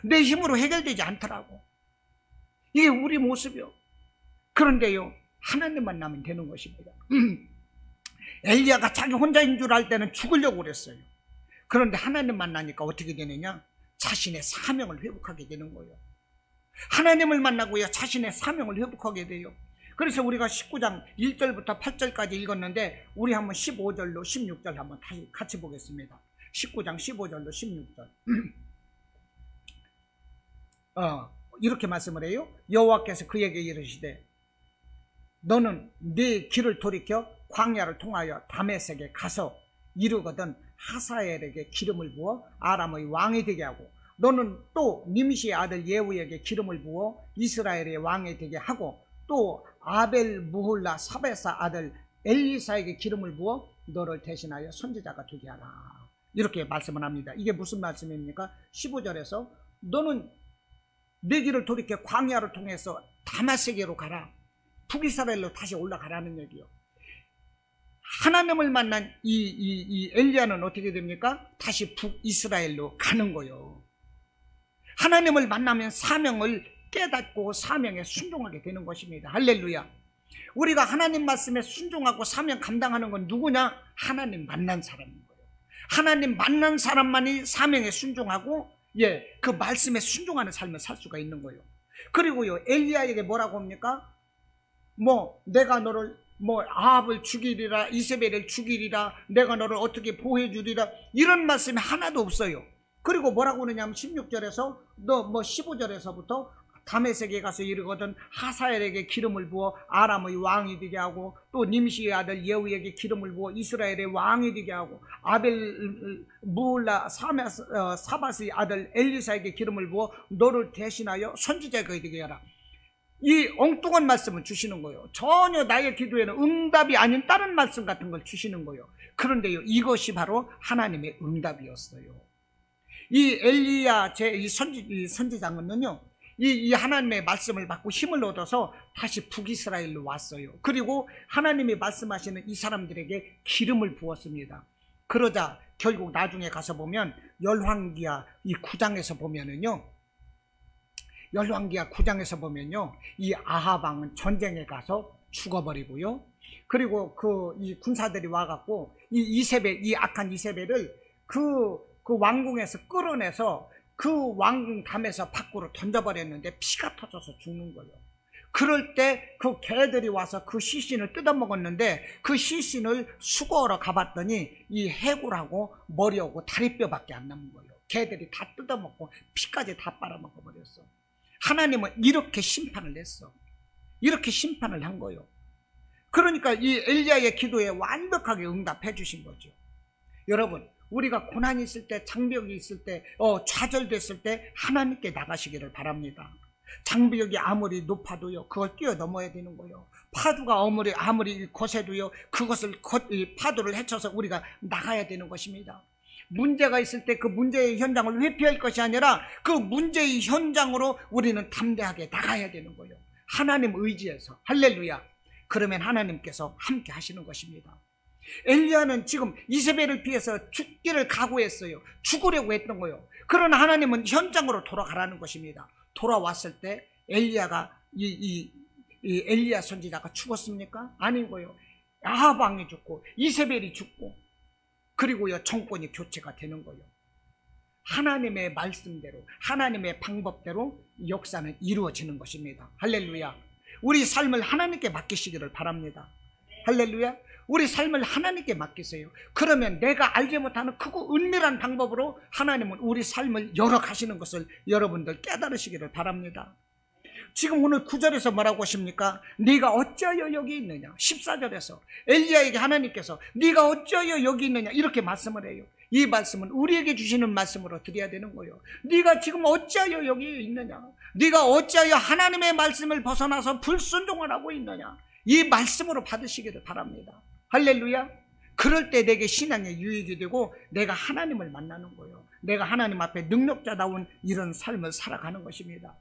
[SPEAKER 1] 내 힘으로 해결되지 않더라고. 이게 우리 모습이요. 그런데요, 하나님 만나면 되는 것입니다. 엘리야가 자기 혼자인 줄 알 때는 죽으려고 그랬어요. 그런데 하나님 만나니까 어떻게 되느냐? 자신의 사명을 회복하게 되는 거예요. 하나님을 만나고요 자신의 사명을 회복하게 돼요. 그래서 우리가 19장 1절부터 8절까지 읽었는데 우리 한번 15절로 16절 한번 다시 같이 보겠습니다. 19장 15절로 16절. 이렇게 말씀을 해요. 여호와께서 그에게 이르시되 너는 네 길을 돌이켜 광야를 통하여 다메섹에 가서 이르거든 하사엘에게 기름을 부어 아람의 왕이 되게 하고 너는 또 님시의 아들 예후에게 기름을 부어 이스라엘의 왕이 되게 하고 또 아벨 무홀라 사베사 아들 엘리사에게 기름을 부어 너를 대신하여 선지자가 되게 하라. 이렇게 말씀을 합니다. 이게 무슨 말씀입니까? 15절에서 너는 내 길을 돌이켜 광야를 통해서 다메섹으로 가라. 북이스라엘로 다시 올라가라는 얘기요. 하나님을 만난 이 엘리야는 어떻게 됩니까? 다시 북이스라엘로 가는 거예요. 하나님을 만나면 사명을 깨닫고 사명에 순종하게 되는 것입니다. 할렐루야. 우리가 하나님 말씀에 순종하고 사명 감당하는 건 누구냐? 하나님 만난 사람인 거예요. 하나님 만난 사람만이 사명에 순종하고 그 말씀에 순종하는 삶을 살 수가 있는 거예요. 그리고요, 엘리야에게 뭐라고 합니까? 내가 너를 아합을 죽이리라, 이세벨을 죽이리라, 내가 너를 어떻게 보호해주리라, 이런 말씀이 하나도 없어요. 그리고 뭐라고 그러냐면 16절에서 15절에서부터 다메섹에 가서 이르거든 하사엘에게 기름을 부어 아람의 왕이 되게 하고 또 님시의 아들 예후에게 기름을 부어 이스라엘의 왕이 되게 하고 아벨 무홀라 사바스의 아들 엘리사에게 기름을 부어 너를 대신하여 선지자가 되게 하라. 이 엉뚱한 말씀을 주시는 거예요. 전혀 나의 기도에는 응답이 아닌 다른 말씀 같은 걸 주시는 거예요. 그런데요, 이것이 바로 하나님의 응답이었어요. 이 엘리야 이 선지자는요, 이 하나님의 말씀을 받고 힘을 얻어서 다시 북이스라엘로 왔어요. 그리고 하나님이 말씀하시는 이 사람들에게 기름을 부었습니다. 그러자 결국 나중에 가서 보면 열왕기하 이 9장에서 보면은요, 열왕기하 9장에서 보면요, 이 아합 왕은 전쟁에 가서 죽어버리고요. 그리고 이 군사들이 와갖고 이 악한 이세벨을 그 왕궁에서 끌어내서 그 왕궁 담에서 밖으로 던져버렸는데 피가 터져서 죽는 거예요. 그럴 때 그 개들이 와서 그 시신을 뜯어먹었는데 그 시신을 수거하러 가봤더니 이 해골하고 머리하고 다리뼈밖에 안 남은 거예요. 개들이 다 뜯어먹고 피까지 다 빨아먹어버렸어. 하나님은 이렇게 심판을 했어. 이렇게 심판을 한 거예요. 그러니까 이 엘리야의 기도에 완벽하게 응답해 주신 거죠. 여러분, 우리가 고난이 있을 때, 장벽이 있을 때, 좌절됐을 때 하나님께 나가시기를 바랍니다. 장벽이 아무리 높아도요, 그걸 뛰어넘어야 되는 거예요. 파도가 아무리 거세도요, 그것을 파도를 헤쳐서 우리가 나가야 되는 것입니다. 문제가 있을 때 그 문제의 현장을 회피할 것이 아니라 그 문제의 현장으로 우리는 담대하게 나가야 되는 거예요. 하나님 의지해서. 할렐루야. 그러면 하나님께서 함께 하시는 것입니다. 엘리야는 지금 이세벨을 피해서 죽기를 각오했어요. 죽으려고 했던 거예요. 그러나 하나님은 현장으로 돌아가라는 것입니다. 돌아왔을 때 엘리야가 이 엘리야 선지자가 죽었습니까? 아닌 거예요. 아합 왕이 죽고 이세벨이 죽고 그리고요 정권이 교체가 되는 거예요. 하나님의 말씀대로 하나님의 방법대로 역사는 이루어지는 것입니다. 할렐루야. 우리 삶을 하나님께 맡기시기를 바랍니다. 할렐루야. 우리 삶을 하나님께 맡기세요. 그러면 내가 알지 못하는 크고 은밀한 방법으로 하나님은 우리 삶을 열어가시는 것을 여러분들 깨달으시기를 바랍니다. 지금 오늘 9절에서 뭐라고 하십니까? 네가 어찌하여 여기 있느냐. 14절에서 엘리야에게 하나님께서 네가 어찌하여 여기 있느냐 이렇게 말씀을 해요. 이 말씀은 우리에게 주시는 말씀으로 드려야 되는 거예요. 네가 지금 어찌하여 여기 있느냐. 네가 어찌하여 하나님의 말씀을 벗어나서 불순종을 하고 있느냐. 이 말씀으로 받으시기를 바랍니다. 할렐루야. 그럴 때 내게 신앙의 유익이 되고 내가 하나님을 만나는 거예요. 내가 하나님 앞에 능력자다운 이런 삶을 살아가는 것입니다.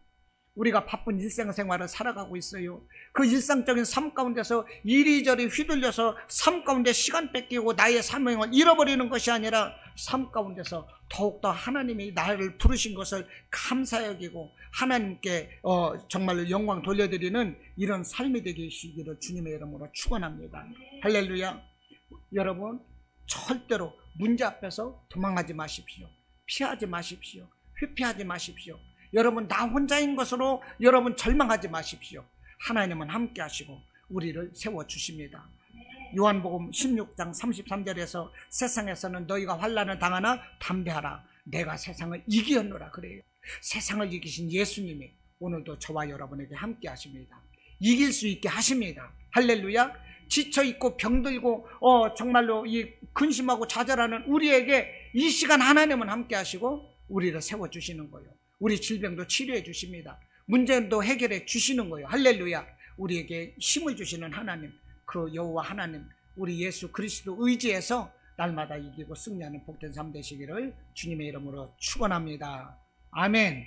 [SPEAKER 1] 우리가 바쁜 일상생활을 살아가고 있어요. 그 일상적인 삶 가운데서 이리저리 휘둘려서 삶 가운데 시간 뺏기고 나의 삶을 잃어버리는 것이 아니라 삶 가운데서 더욱더 하나님이 나를 부르신 것을 감사 여기고 하나님께 정말로 영광 돌려드리는 이런 삶이 되시기를 주님의 이름으로 축원합니다. 할렐루야. 여러분 절대로 문제 앞에서 도망하지 마십시오. 피하지 마십시오. 회피하지 마십시오. 여러분 나 혼자인 것으로 여러분 절망하지 마십시오. 하나님은 함께 하시고 우리를 세워주십니다. 요한복음 16장 33절에서 세상에서는 너희가 환난을 당하나 담대하라 내가 세상을 이기었노라 그래요. 세상을 이기신 예수님이 오늘도 저와 여러분에게 함께 하십니다. 이길 수 있게 하십니다. 할렐루야. 지쳐있고 병들고 정말로 이 근심하고 좌절하는 우리에게 이 시간 하나님은 함께 하시고 우리를 세워주시는 거예요. 우리 질병도 치료해 주십니다. 문제도 해결해 주시는 거예요. 할렐루야. 우리에게 힘을 주시는 하나님, 그 여호와 하나님, 우리 예수 그리스도 의지해서 날마다 이기고 승리하는 복된 삶 되시기를 주님의 이름으로 축원합니다. 아멘.